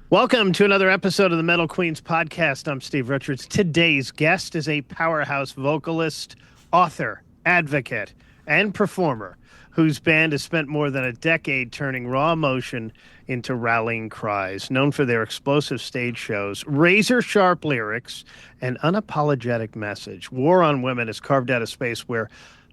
Welcome to another episode of the Metal Queens podcast. I'm Steve Richards. Today's guest is a powerhouse vocalist, author, advocate, and performer whose band has spent more than a decade turning raw emotion into rallying cries. Known for their explosive stage shows, razor-sharp lyrics, and unapologetic message, War on Women has carved out a space where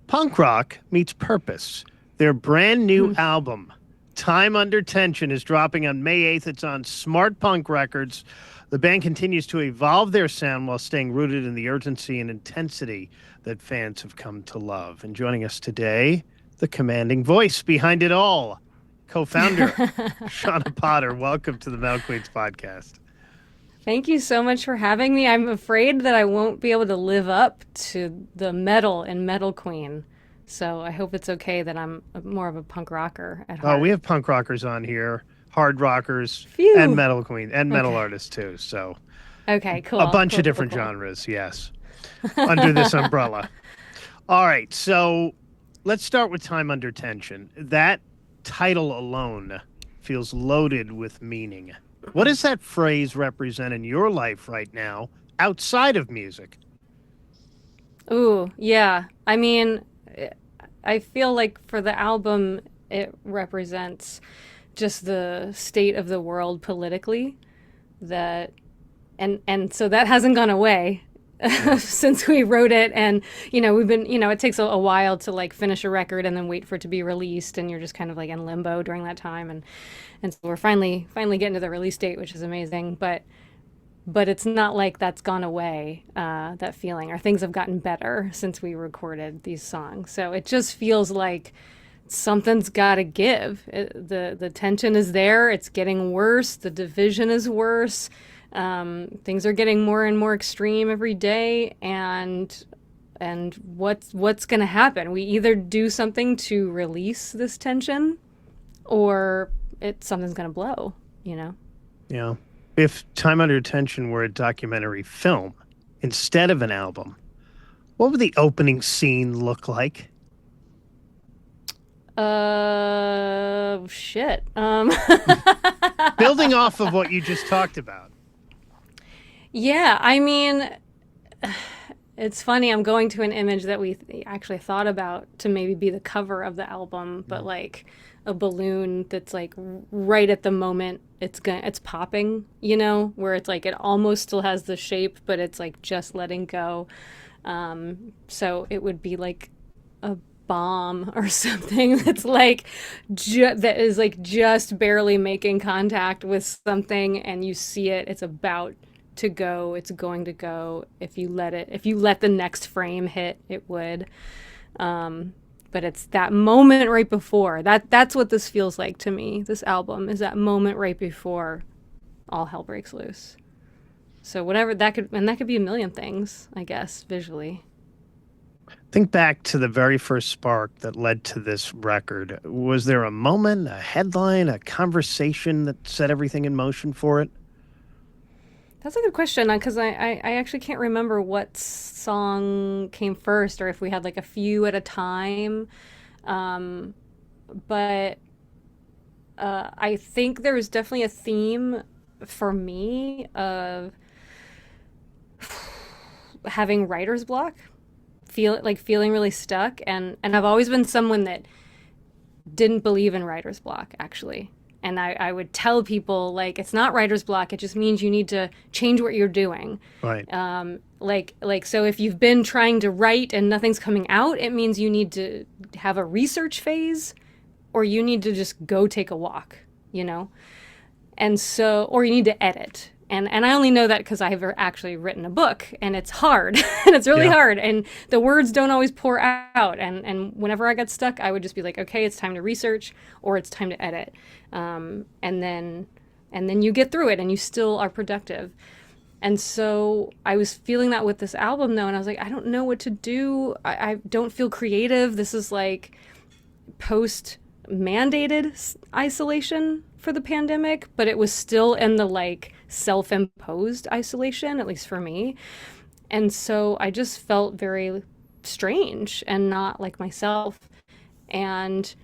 punk rock meets purpose. Their brand new album, Time Under Tension, is dropping on May 8th. It's on Smart Punk Records. The band continues to evolve their sound while staying rooted in the urgency and intensity that fans have come to love. And joining us today, the commanding voice behind it all, co-founder Shawna Potter. Welcome to the Metal Queens podcast. Thank you so much for having me. I'm afraid that I won't be able to live up to the metal and Metal Queen. So I hope it's okay that I'm more of a punk rocker at heart. Oh, we have punk rockers on here, hard rockers, Phew. and metal queen, and metal Okay. artists too. So Okay, cool. a bunch Cool, of different cool. genres, yes, under this umbrella. All right, so let's start with Time Under Tension. That title alone feels loaded with meaning. What does that phrase represent in your life right now, outside of music? Ooh, yeah. I mean, I feel like for the album, it represents just the state of the world politically. That and so that hasn't gone away Yeah. since we wrote it. And we've been, it takes a while to like finish a record and then wait for it to be released, and you're just kind of like in limbo during that time. And so we're finally getting to the release date, which is amazing. But it's not like that's gone away, that feeling, or things have gotten better since we recorded these songs. So it just feels like something's got to give. The tension is there. It's getting worse. The division is worse. Things are getting more and more extreme every day. And what's going to happen? We either do something to release this tension, or something's going to blow, you know? Yeah. If Time Under Tension were a documentary film instead of an album, what would the opening scene look like? Shit. Building off of what you just talked about. Yeah, I mean, it's funny. I'm going to an image that we actually thought about to maybe be the cover of the album, but like a balloon that's like right at the moment it's popping, where it's like it almost still has the shape, but it's like just letting go. So it would be like a bomb or something that's like that is like just barely making contact with something, and you see it's about to go, it's going to go. If you let the next frame hit, it would. But it's that moment right before. That's what this feels like to me. This album is that moment right before all hell breaks loose. So whatever that could be a million things, I guess, visually. Think back to the very first spark that led to this record. Was there a moment, a headline, a conversation that set everything in motion for it? That's a good question, because I actually can't remember what song came first, or if we had like a few at a time. But I think there was definitely a theme for me of having writer's block, feeling really stuck, and I've always been someone that didn't believe in writer's block, actually. And I would tell people, like, it's not writer's block. It just means you need to change what you're doing. Right. So if you've been trying to write and nothing's coming out, it means you need to have a research phase, or you need to just go take a walk, And so, or you need to edit. And I only know that because I've actually written a book, and it's hard, and it's really hard, and the words don't always pour out. And whenever I got stuck, I would just be like, okay, it's time to research, or it's time to edit, and then you get through it, and you still are productive. And so I was feeling that with this album, though, and I was like, I don't know what to do. I don't feel creative. This is like post mandated isolation for the pandemic, but it was still in the like self-imposed isolation, at least for me. And so I just felt very strange and not like myself. And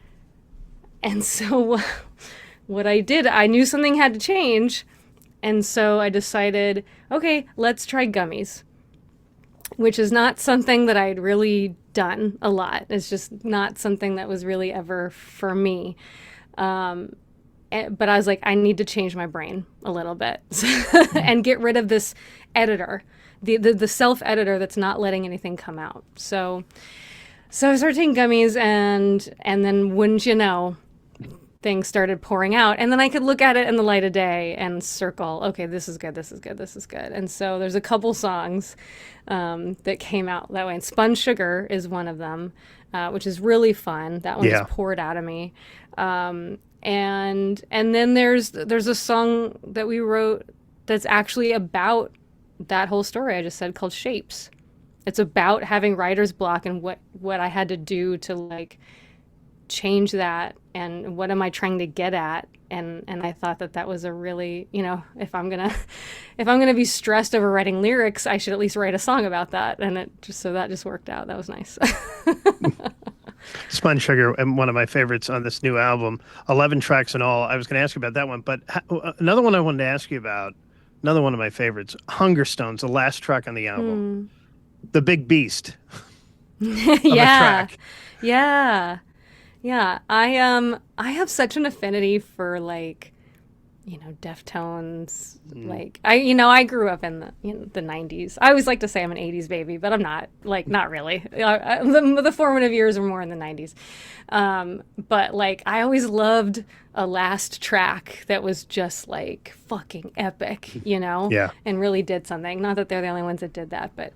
so what I did, I knew something had to change. And so I decided, okay, let's try gummies, which is not something that I'd really done a lot. It's just not something that was really ever for me. Um, but I was like, I need to change my brain a little bit and get rid of this editor, the self editor that's not letting anything come out. So I started taking gummies, and then wouldn't you know, things started pouring out, and then I could look at it in the light of day and circle, okay, this is good, this is good, this is good. And so there's a couple songs that came out that way, and Spun Sugar is one of them, which is really fun. That one Yeah. just poured out of me. And then there's a song that we wrote that's actually about that whole story I just said, called Shapes. It's about having writer's block and what I had to do to like change that, and what am I trying to get at. And I thought that was a really, if I'm gonna be stressed over writing lyrics, I should at least write a song about that. And that just worked out. That was nice. Spun Sugar, and one of my favorites on this new album, 11 tracks in all. I was going to ask you about that one, but another one I wanted to ask you about, another one of my favorites, Hunger Stones, the last track on the album, the big beast of a Yeah. track. Yeah. Yeah. I have such an affinity for like, Deftones. Like I grew up in the 90s. I always like to say I'm an 80s baby, but I'm not. Like, not really. The formative years are more in the 90s. But like I always loved a last track that was just like fucking epic, Yeah. and really did something. Not that they're the only ones that did that, but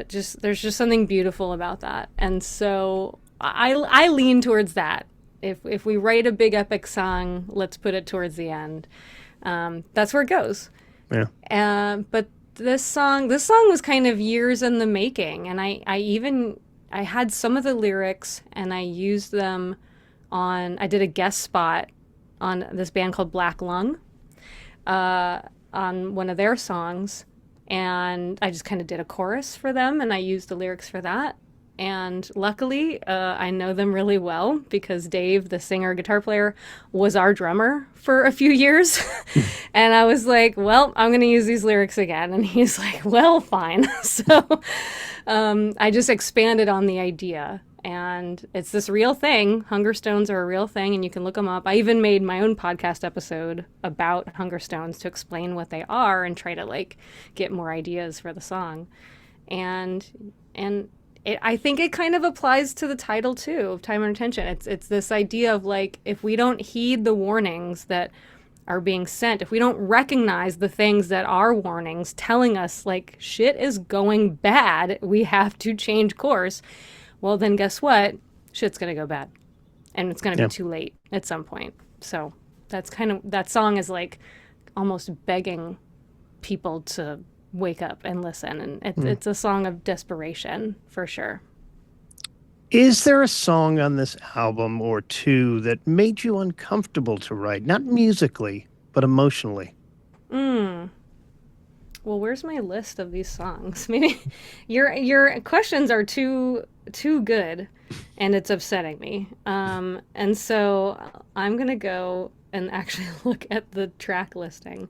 just there's just something beautiful about that. And so I lean towards that. If we write a big epic song, let's put it towards the end. That's where it goes. Yeah. But this song was kind of years in the making, and I had some of the lyrics, and I used them I did a guest spot on this band called Black Lung, on one of their songs, and I just kind of did a chorus for them, and I used the lyrics for that. And luckily, I know them really well because Dave, the singer guitar player, was our drummer for a few years. And I was like, well, I'm going to use these lyrics again. And he's like, well, fine. So I just expanded on the idea. And it's this real thing. Hunger Stones are a real thing, and you can look them up. I even made my own podcast episode about Hunger Stones to explain what they are and try to like get more ideas for the song. And I think it kind of applies to the title too, of Time and Attention. It's this idea of like, if we don't heed the warnings that are being sent, if we don't recognize the things that are warnings telling us like shit is going bad, we have to change course. Well, then guess what? Shit's gonna go bad, and it's gonna be too late at some point. So that song is like almost begging people to wake up and listen, and it's a song of desperation for sure. Is there a song on this album or two that made you uncomfortable to write, not musically but emotionally? Well, where's my list of these songs? Maybe your questions are too good, and it's upsetting me. And so I'm gonna go and actually look at the track listing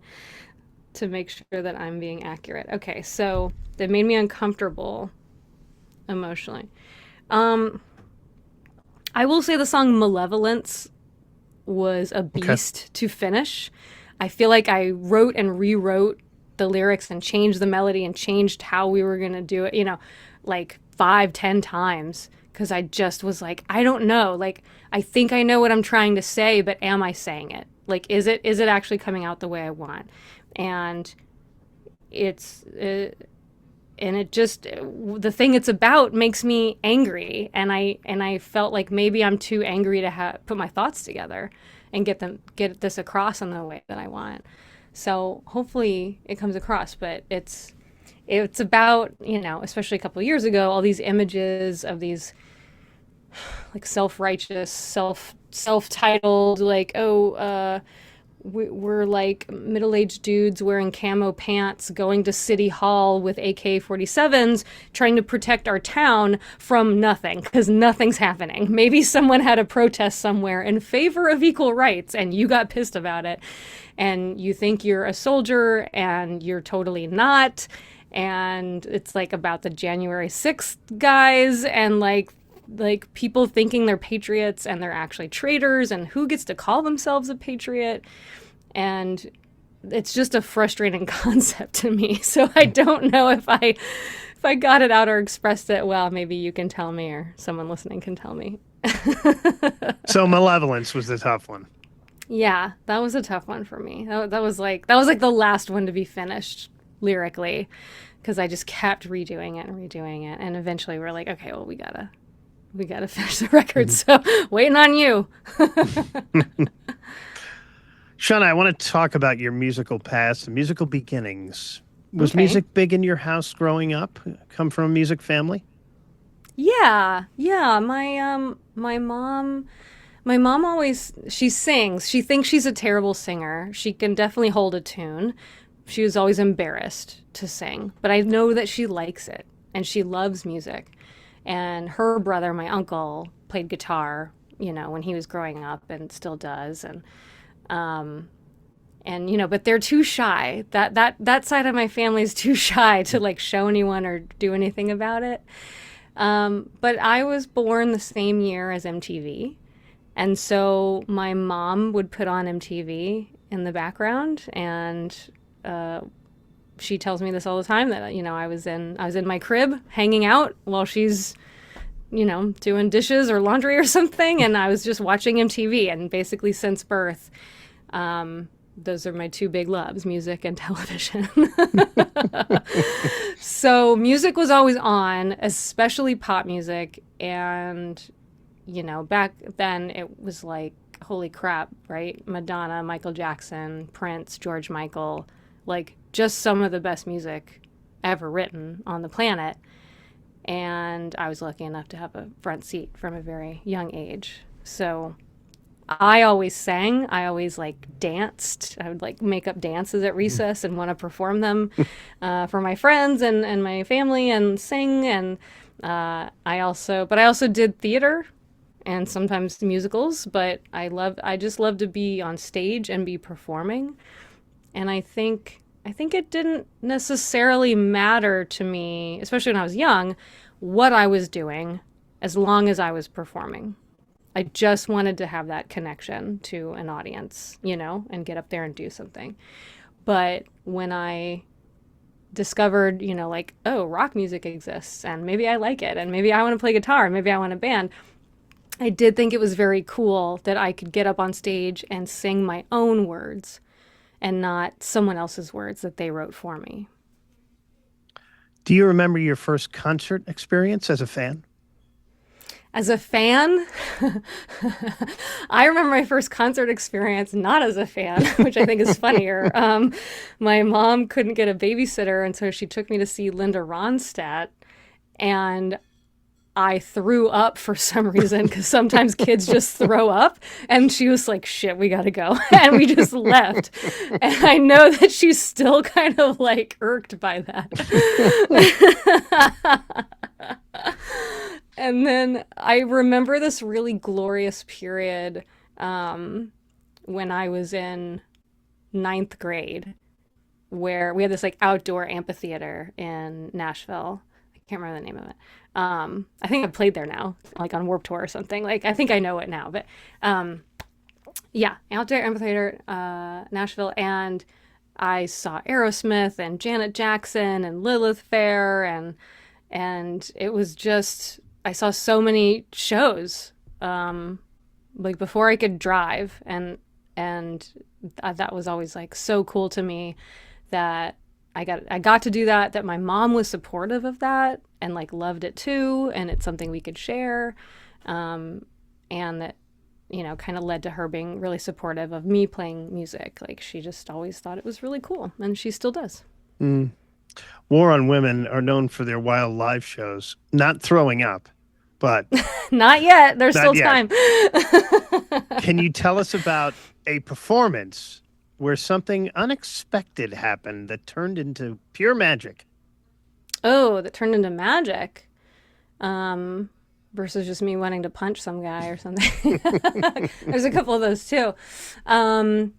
to make sure that I'm being accurate. Okay, so that made me uncomfortable emotionally. I will say the song Malevolence was a beast to finish. I feel like I wrote and rewrote the lyrics and changed the melody and changed how we were going to do it, like 5-10 times. Because I just was like, I don't know. Like, I think I know what I'm trying to say, but am I saying it? Like, is it actually coming out the way I want? And the thing it's about makes me angry, and I felt like maybe I'm too angry to put my thoughts together and get this across in the way that I want. So hopefully it comes across, but it's about, especially a couple of years ago, all these images of these like self-righteous, self-titled, like, we're like middle-aged dudes wearing camo pants going to City Hall with AK-47s trying to protect our town from nothing because nothing's happening. Maybe someone had a protest somewhere in favor of equal rights and you got pissed about it and you think you're a soldier and you're totally not. And it's like about the January 6th guys and like people thinking they're patriots and they're actually traitors and who gets to call themselves a patriot. And it's just a frustrating concept to me. So I don't know if I got it out or expressed it well. Maybe you can tell me or someone listening can tell me. So Malevolence was the tough one. Yeah, that was a tough one for me. That was like the last one to be finished lyrically because I just kept redoing it and eventually we're like, okay, well we gotta finish the record, so waiting on you. Shawna, I want to talk about your musical past and musical beginnings. Was Okay. music big in your house growing up? Come from a music family? Yeah. My mom always, she sings. She thinks she's a terrible singer. She can definitely hold a tune. She was always embarrassed to sing, but I know that she likes it and she loves music. And her brother, my uncle, played guitar, when he was growing up and still does. But they're too shy. That side of my family is too shy to like show anyone or do anything about it. But I was born the same year as MTV. And so my mom would put on MTV in the background and, she tells me this all the time that I was in my crib hanging out while she's doing dishes or laundry or something and I was just watching MTV and basically since birth those are my two big loves, music and television. So music was always on, especially pop music, and back then it was like holy crap, right? Madonna, Michael Jackson, Prince, George Michael, like just some of the best music ever written on the planet. And I was lucky enough to have a front seat from a very young age. So I always sang. I always like danced. I would like make up dances at recess and want to perform them for my friends and my family and sing. And I also did theater and sometimes musicals, but I just love to be on stage and be performing. And I think it didn't necessarily matter to me, especially when I was young, what I was doing as long as I was performing. I just wanted to have that connection to an audience, and get up there and do something. But when I discovered, like, oh, rock music exists and maybe I like it and maybe I want to play guitar and maybe I want a band, I did think it was very cool that I could get up on stage and sing my own words and not someone else's words that they wrote for me. Do you remember your first concert experience as a fan? As a fan, I remember my first concert experience not as a fan, which I think is funnier. My mom couldn't get a babysitter, and so she took me to see Linda Ronstadt, and I threw up for some reason because sometimes kids just throw up. And she was like, shit, we got to go. And we just left. And I know that she's still kind of like irked by that. And then I remember this really glorious period when I was in 9th grade where we had this like outdoor amphitheater in Nashville. I can't remember the name of it. I think I've played there now, like on Warped Tour or something. Like, I think I know it now, but, yeah, outdoor amphitheater, Nashville. And I saw Aerosmith and Janet Jackson and Lilith Fair. And it was just, I saw so many shows, like before I could drive. And that was always like so cool to me that I got to do that my mom was supportive of that and like loved it too, and it's something we could share, and that kind of led to her being really supportive of me playing music. Like she just always thought it was really cool, and she still does. War on Women are known for their wild live shows, not throwing up, but not yet. There's still yet. time. Can you tell us about a performance where something unexpected happened that turned into pure magic? Oh, that turned into magic. Um, Versus just me wanting to punch some guy or something. There's a couple of those too. Um,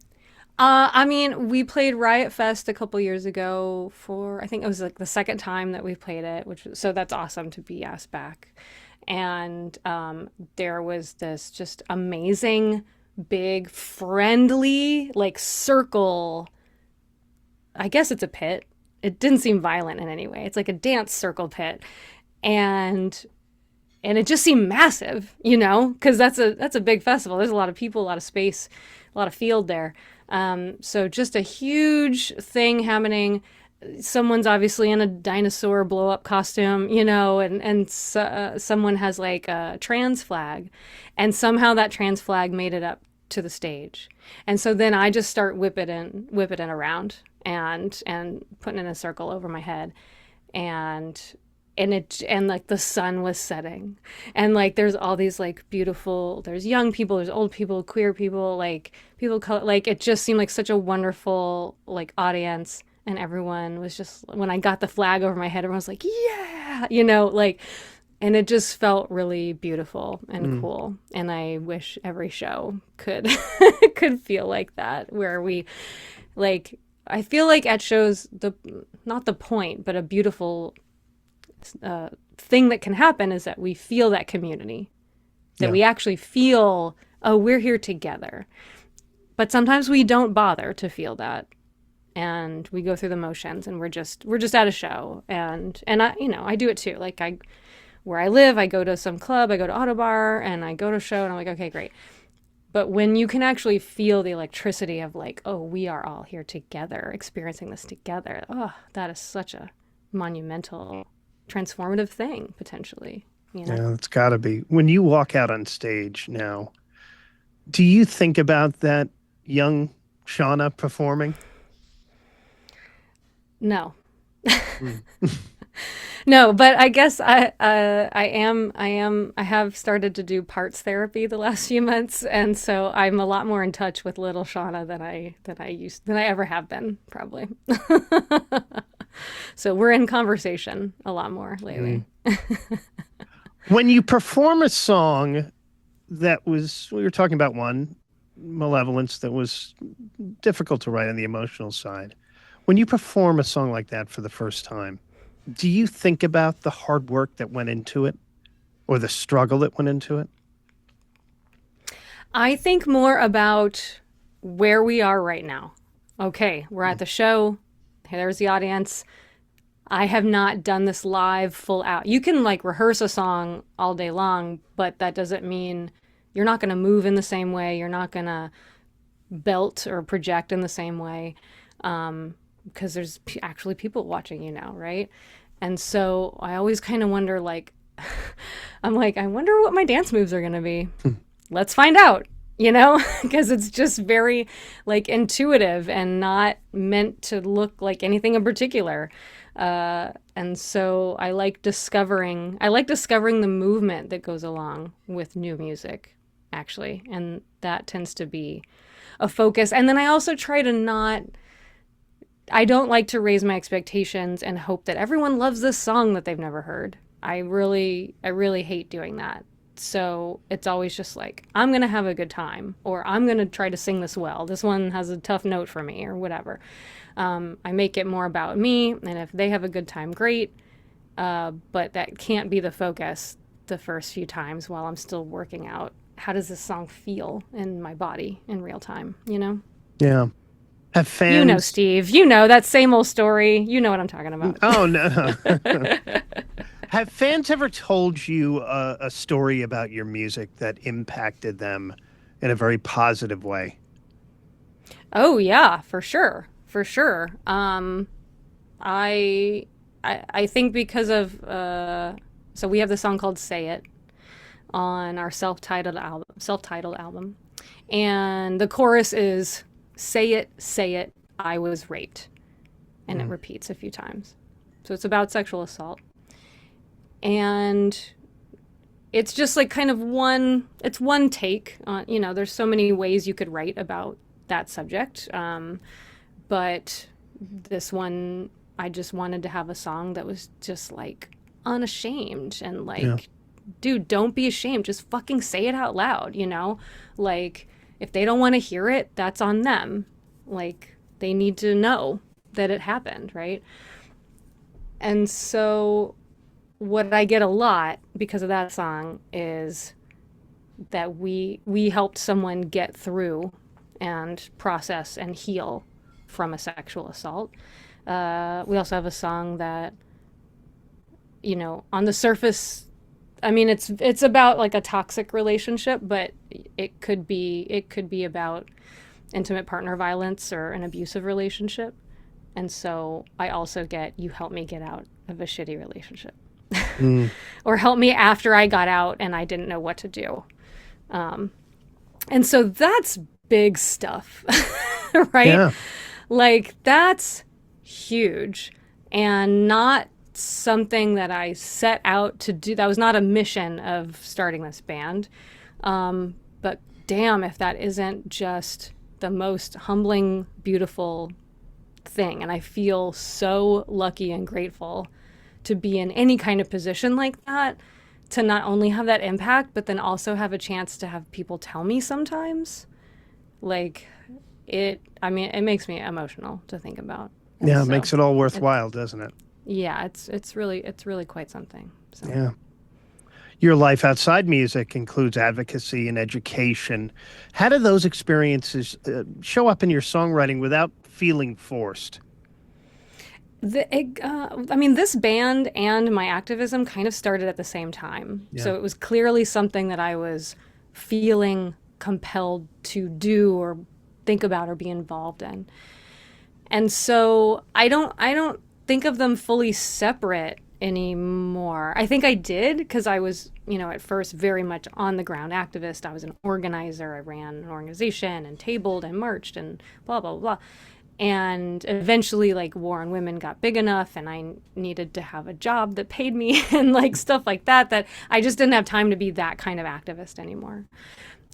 I mean, we played Riot Fest a couple years ago for, I think it was like the second time that we played it, so that's awesome to be asked back. And there was this just amazing, big, friendly, like circle. I guess it's a pit. It didn't seem violent in any way. It's like a dance circle pit. And it just seemed massive, because that's a big festival. There's a lot of people, a lot of space, a lot of field there. So just a huge thing happening. Someone's obviously in a dinosaur blow up costume, and someone has like a trans flag, and somehow that trans flag made it up to the stage. And so then I just start whip it in around and putting in a circle over my head, and like the sun was setting, and like there's all these like beautiful, there's young people, there's old people, queer people, like people color, like it just seemed like such a wonderful like audience. And everyone was just, when I got the flag over my head, everyone was like, yeah, like, and it just felt really beautiful and cool. And I wish every show could could feel like that, where we like, I feel like at shows, not the point, but a beautiful thing that can happen is that we feel that community, that we actually feel, oh, we're here together. But sometimes we don't bother to feel that, and we go through the motions, and we're just at a show. And I do it too. Like where I live, I go to some club, I go to Autobar, and I go to a show, and I'm like, okay, great. But when you can actually feel the electricity of like, oh, we are all here together, experiencing this together, oh, that is such a monumental, transformative thing, potentially. Yeah, it's got to be. When you walk out on stage now, do you think about that young Shawna performing? No. No, but I guess I have started to do parts therapy the last few months, and so I'm a lot more in touch with little Shawna than I ever have been, probably. So we're in conversation a lot more lately. When you perform a song we were talking about one, Malevolence, that was difficult to write on the emotional side. When you perform a song like that for the first time, do you think about the hard work that went into it, or the struggle that went into it? I think more about where we are right now. Okay, we're at the show. There's the audience. I have not done this live full out. You can like rehearse a song all day long, but that doesn't mean you're not going to move in the same way. You're not going to belt or project in the same way. Because there's actually people watching you now, right? And so I always kind of wonder, like, I'm like, I wonder what my dance moves are going to be. Let's find out, because it's just very like intuitive and not meant to look like anything in particular. And so I like discovering the movement that goes along with new music, actually. And that tends to be a focus. And then I also try to I don't like to raise my expectations and hope that everyone loves this song that they've never heard. I really hate doing that. So it's always just like, I'm going to have a good time, or I'm going to try to sing this well. This one has a tough note for me, or whatever. I make it more about me, and if they have a good time, great. But that can't be the focus the first few times while I'm still working out. How does this song feel in my body in real time, Yeah. Have fans... Steve, that same old story. You know what I'm talking about. Oh, no. Have fans ever told you a story about your music that impacted them in a very positive way? Oh, yeah, for sure. For sure. I think because of, so we have the song called Say It on our self-titled album. And the chorus is, say it, I was raped. And it repeats a few times. So it's about sexual assault. And it's just like kind of one take on, there's so many ways you could write about that subject. But this one, I just wanted to have a song that was just like unashamed and like, Yeah. dude, don't be ashamed. Just fucking say it out loud, you know? Like, if they don't want to hear it, that's on them. Like, they need to know that it happened, right? And so, what I get a lot because of that song is that we helped someone get through and process and heal from a sexual assault. We also have a song that, you know, on the surface, I mean, it's about like a toxic relationship, but it could be about intimate partner violence or an abusive relationship. And so I also get, you help me get out of a shitty relationship. Mm. Or help me after I got out and I didn't know what to do. And so that's big stuff, right? Yeah. Like, that's huge and not something that I set out to do. That was not a mission of starting this band. But damn, if that isn't just the most humbling, beautiful thing. And I feel so lucky and grateful to be in any kind of position like that, to not only have that impact, but then also have a chance to have people tell me sometimes. Like, I mean, it makes me emotional to think about. And Yeah. It so makes it all worthwhile, doesn't it? yeah, it's really quite something. So. Yeah. Your life outside music includes advocacy and education. How do those experiences show up in your songwriting without feeling forced? I mean, this band and my activism kind of started at the same time. Yeah. So it was clearly something that I was feeling compelled to do or think about or be involved in. And so I don't think of them fully separate anymore. I think I did because I was, you know, at first very much on the ground activist. I was an organizer. I ran an organization and tabled and marched and blah, blah, blah. And eventually, like, War on Women got big enough and I needed to have a job that paid me and like stuff like that, that I just didn't have time to be that kind of activist anymore.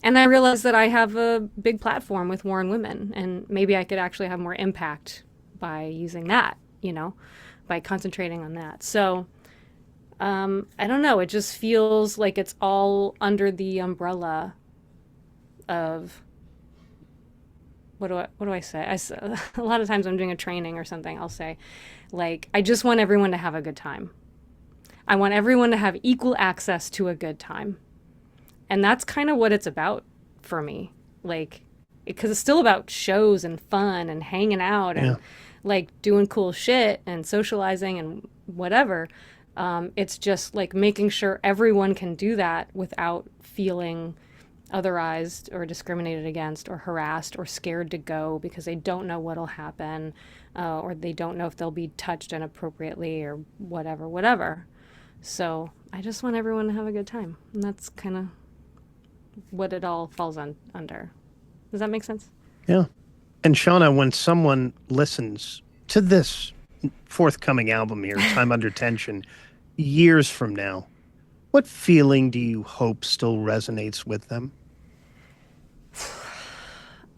And I realized that I have a big platform with War on Women and maybe I could actually have more impact by using that, you know, by concentrating on that. So I don't know. It just feels like it's all under the umbrella of what do I say? A lot of times I'm doing a training or something, I'll say, like, I just want everyone to have a good time. I want everyone to have equal access to a good time. And that's kind of what it's about for me. Like, because it's still about shows and fun and hanging out and like doing cool shit and socializing and whatever. It's just like making sure everyone can do that without feeling otherized or discriminated against or harassed or scared to go because they don't know what'll happen or they don't know if they'll be touched inappropriately or whatever. So I just want everyone to have a good time. And that's kind of what it all falls under. Does that make sense? Yeah. And Shawna, when someone listens to this forthcoming album here, Time Under Tension, years from now, what feeling do you hope still resonates with them?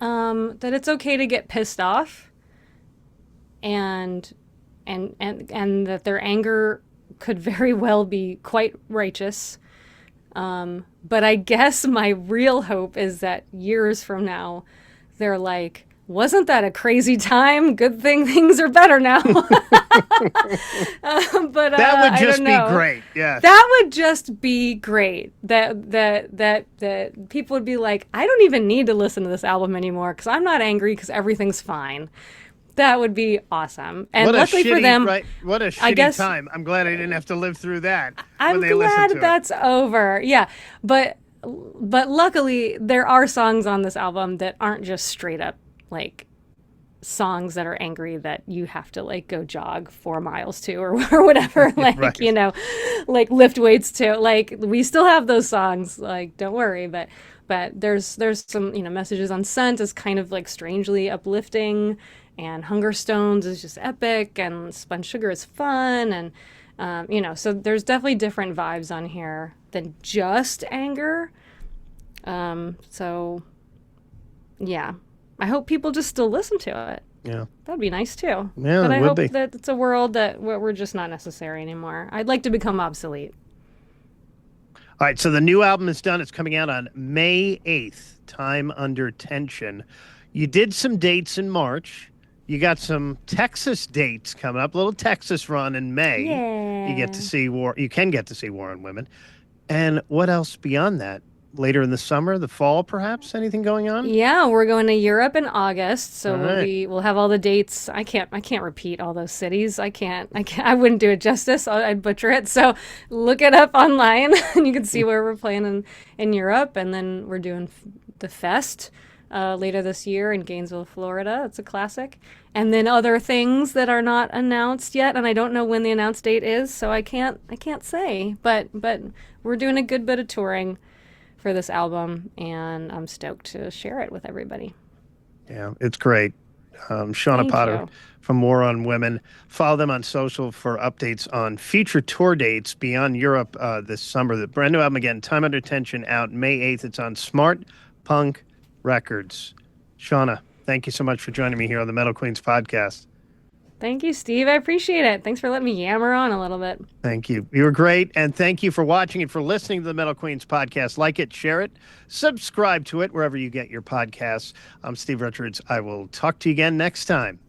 That it's okay to get pissed off and that their anger could very well be quite righteous. But I guess my real hope is that years from now, they're like, wasn't that a crazy time? Good thing things are better now. But That would just I don't be know. great. Yeah. That would just be great. That people would be like, I don't even need to listen to this album anymore because I'm not angry because everything's fine. That would be awesome. And What a luckily for shitty, them, right? What a shitty I guess time. I'm glad I didn't have to live through that I'm when they listen glad to it. that's over. Yeah, but luckily there are songs on this album that aren't just straight up like songs that are angry that you have to like go jog 4 miles to or whatever, like Right. you know, like lift weights to. Like, we still have those songs, like, don't worry. But there's some, you know, Messages on Scent is kind of like strangely uplifting, and Hunger Stones is just epic, and Spun Sugar is fun, and you know, so there's definitely different vibes on here than just anger. So yeah, I hope people just still listen to it. Yeah. That'd be nice too. Yeah, But it I would hope be. that it's a world that where we're just not necessary anymore. I'd like to become obsolete. All right, so the new album is done. It's coming out on May 8th, Time Under Tension. You did some dates in March. You got some Texas dates coming up, a little Texas run in May. You get to Yeah. see War. You can get to see War on Women. And what else beyond that? Later in the summer, the fall, perhaps? Anything going on? Yeah, we're going to Europe in August, so All right. we'll have all the dates. I can't repeat all those cities. I wouldn't do it justice. I'd butcher it. So look it up online and you can see where we're playing in Europe, and then we're doing the Fest later this year in Gainesville, Florida. It's a classic. And then other things that are not announced yet, and I don't know when the announced date is, so I can't say. But we're doing a good bit of touring for this album, and I'm stoked to share it with everybody. Yeah, it's great. Shawna Thank Potter you. from War on Women. Follow them on social for updates on future tour dates beyond Europe this summer. The brand new album, again, Time Under Tension, out May 8th. It's on Smart Punk Records. Shawna, thank you so much for joining me here on the Metal Queens podcast. Thank you, Steve. I appreciate it. Thanks for letting me yammer on a little bit. Thank you. You were great. And thank you for watching and for listening to the Metal Queens podcast. Like it, share it, subscribe to it wherever you get your podcasts. I'm Steve Richards. I will talk to you again next time.